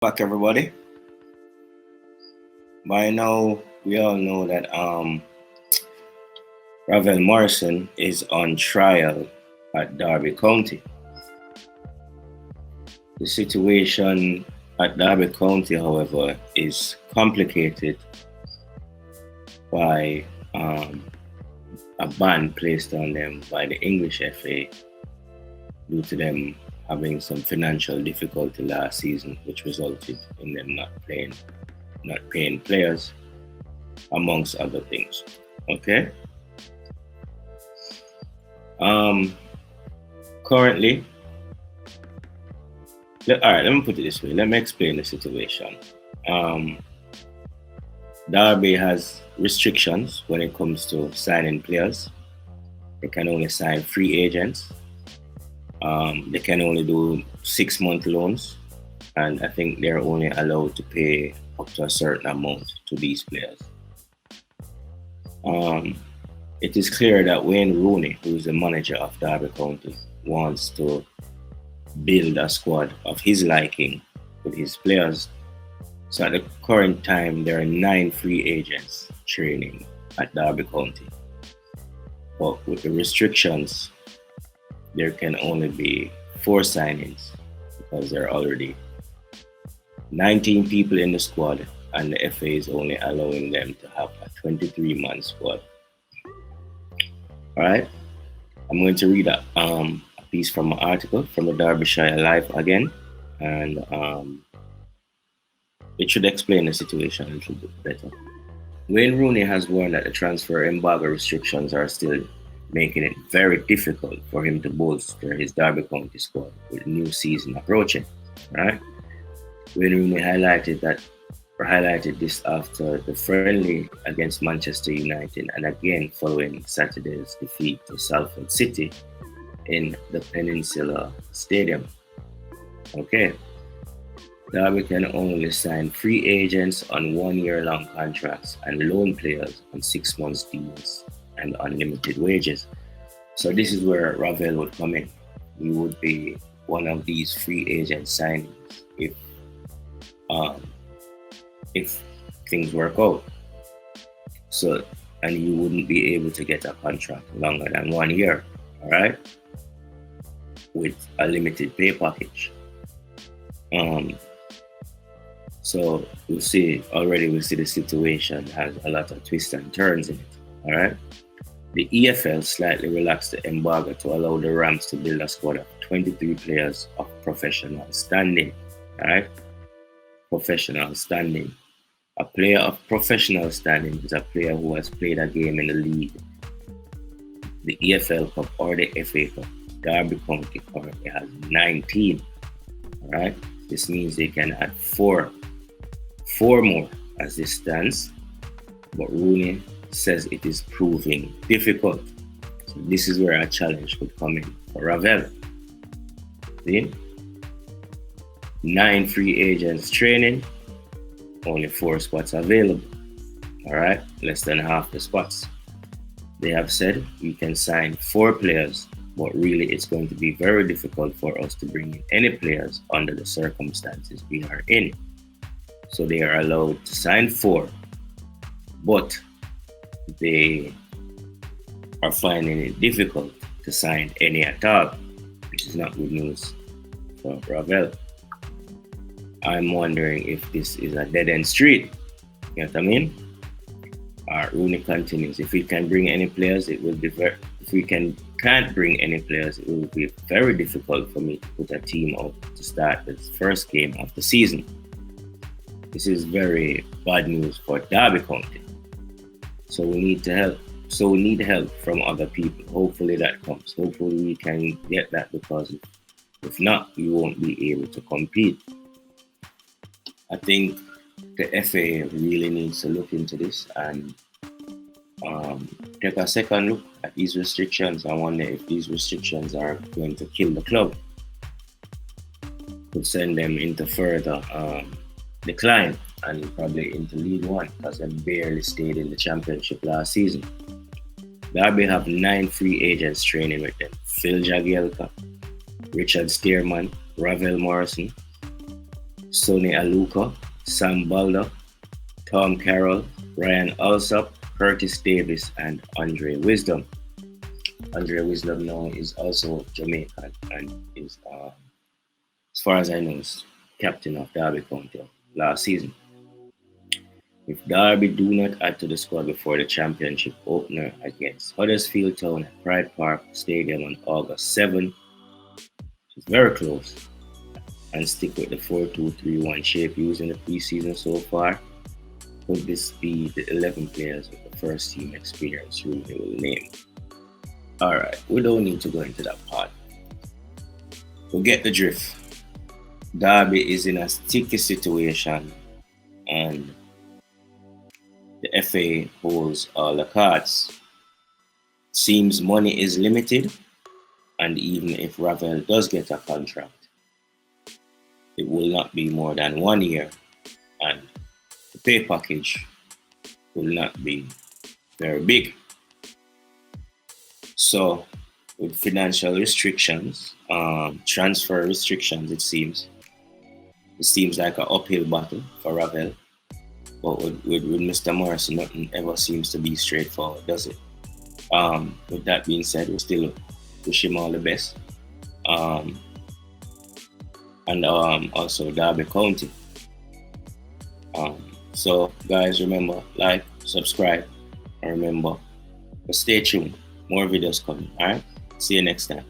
Back everybody. By now, we all know that Ravel Morrison is on trial at Derby County. The situation at Derby County, however, is complicated by a ban placed on them by the English FA due to them having some financial difficulty last season, which resulted in them not paying players, amongst other things. Okay. Currently, all right. Let me put it this way. Let me explain the situation. Derby has restrictions when it comes to signing players. They can only sign free agents. They can only do 6-month loans, and I think they're only allowed to pay up to a certain amount to these players. It is clear that Wayne Rooney, who is the manager of Derby County, wants to build a squad of his liking with his players. So at the current time, there are 9 free agents training at Derby County. But with the restrictions, there can only be 4 signings because there are already 19 people in the squad, and the FA is only allowing them to have a 23-man squad. All right, I'm going to read a piece from an article from the Derbyshire Live again, and it should explain the situation a little bit better. Wayne Rooney has warned that the transfer embargo restrictions are still making it very difficult for him to bolster his Derby County squad with the new season approaching. Right? Wayne Rooney highlighted this after the friendly against Manchester United and again following Saturday's defeat to Salford City in the Peninsula Stadium. Okay. Derby can only sign free agents on 1-year-long contracts and loan players on 6-month deals and unlimited wages. So this is where Ravel would come in. He would be one of these free agent signings if things work out. So, and you wouldn't be able to get a contract longer than 1 year, all right, with a limited pay package. So we see the situation has a lot of twists and turns in it, all right. The EFL slightly relaxed the embargo to allow the Rams to build a squad of 23 players of professional standing. All right? Professional standing. A player of professional standing is a player who has played a game in the league, the EFL Cup or the FA Cup. Derby County currently has 19. All right? This means they can add 4 more as this stands. But Rooney says it is proving difficult. So this is where a challenge could come in for Ravel. See? 9 free agents training, only 4 spots available. All right, less than half the spots. They have said we can sign 4 players, but really it's going to be very difficult for us to bring in any players under the circumstances we are in. So they are allowed to sign 4, but they are finding it difficult to sign any at all, which is not good news for Ravel. I'm wondering if this is a dead-end street. You know what I mean? Rooney continues. If we can bring any players, it will be can't bring any players, it will be very difficult for me to put a team out to start the first game of the season. This is very bad news for Derby County. So we need help. So we need help from other people. Hopefully that comes. Hopefully we can get that, because if not, we won't be able to compete. I think the FA really needs to look into this and take a second look at these restrictions. I wonder if these restrictions are going to kill the club. Could send them into further decline and probably into League One, because they barely stayed in the Championship last season. Derby have 9 free agents training with them. Phil Jagielka, Richard Stearman, Ravel Morrison, Sonny Aluko, Sam Balder, Tom Carroll, Ryan Alsop, Curtis Davis, and Andre Wisdom. Andre Wisdom now is also Jamaican and is, as far as I know, is captain of Derby County last season. If Derby do not add to the squad before the championship opener against Huddersfield Town at Pride Park Stadium on August 7, it's very close, and stick with the 4-2-3-1 shape used in the preseason so far, could this be the 11 players with the first team experience Rooney will name? Alright, we don't need to go into that part. We'll get the drift. Derby is in a sticky situation and the FA holds all the cards. Seems money is limited, and even if Ravel does get a contract, it will not be more than 1 year, and the pay package will not be very big. So, with financial restrictions, transfer restrictions, it seems like an uphill battle for Ravel. But with Mr. Morrison, nothing ever seems to be straightforward, does it? With that being said, we still wish him all the best. And also Derby County. So guys, remember, like, subscribe, and remember, stay tuned. More videos coming. Alright? See you next time.